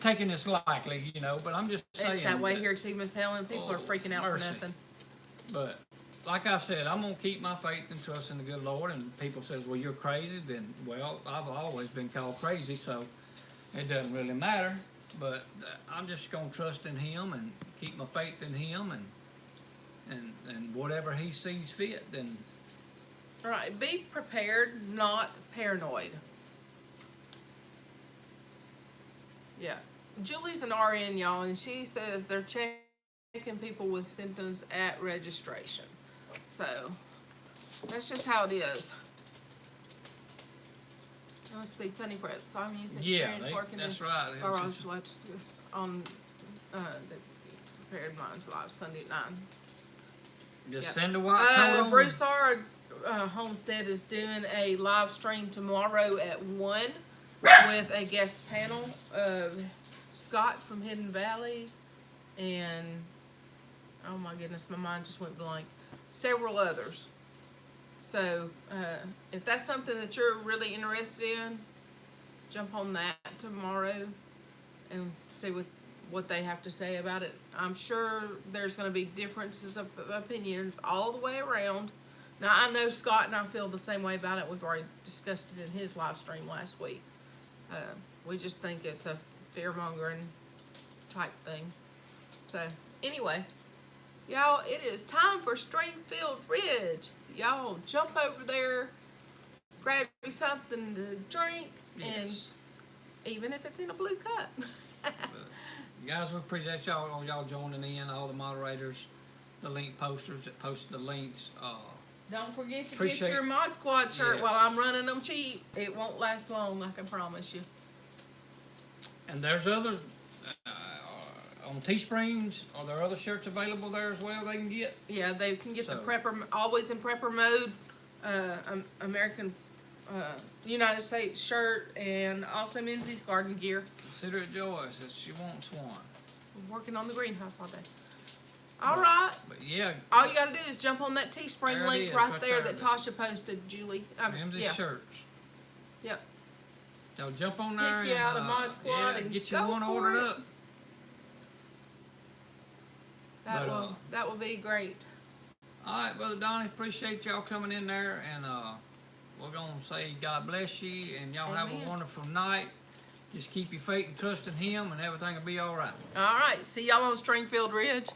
taking this lightly, you know, but I'm just saying. It's that way here too, Miss Helen. People are Oh, freaking out mercy. for nothing. But like I said, I'm gonna keep my faith and trust in the good Lord. And people says, "Well, you're crazy." Then, well, I've always been called crazy, so it doesn't really matter. But I'm just gonna trust in Him and keep my faith in Him, and whatever He sees fit. Then Right. Be prepared, not paranoid. Yeah. Julie's an RN, y'all, and she says they're checking people with symptoms at registration. So, that's just how it is. Let's see, Sunny Prep. So I'm using experience working that's in right. garage on the Prepared Minds Live Sunday at 9. Just Yep. send a white coat on. Bruce R. Homestead is doing a live stream tomorrow at 1 with a guest panel of Scott from Hidden Valley and, oh my goodness, my mind just went blank, several others. So, if that's something that you're really interested in, jump on that tomorrow and see what they have to say about it. I'm sure there's going to be differences of opinions all the way around. Now, I know Scott and I feel the same way about it. We've already discussed it in his live stream last week. We just think it's a fear-mongering type thing. So, anyway, y'all, it is time for Stringfield Ridge. Y'all jump over there, grab you something to drink, and Yes. even if it's in a blue cup. Guys, we appreciate y'all joining in, all the moderators, the link posters that posted the links. Don't forget to Appreciate- get your Mod Squad shirt Yeah. while I'm running them cheap. It won't last long, I can promise you. And there's other, on Teesprings, are there other shirts available there as well they can get? Yeah, they can get the So- prepper, always in prepper mode, American, United States shirt, and also Mimsy's garden gear. Consider it joy that she wants one. I'm working on the greenhouse all day. All right. But yeah, All you gotta do is jump on that Teespring There it link is, right right there there. that Tasha posted, Julie. Mimsy's Yeah. shirts. Yep. Y'all jump on there Pick you and out a Mod Squad yeah, and get you go one for ordered it. up. That But, that will be great. All right, Brother Donnie, appreciate y'all coming in there, and we're gonna say God bless you, and y'all have Amen. a wonderful night. Just keep your faith and trust in Him, and everything will be all right. All right. See y'all on Stringfield Ridge.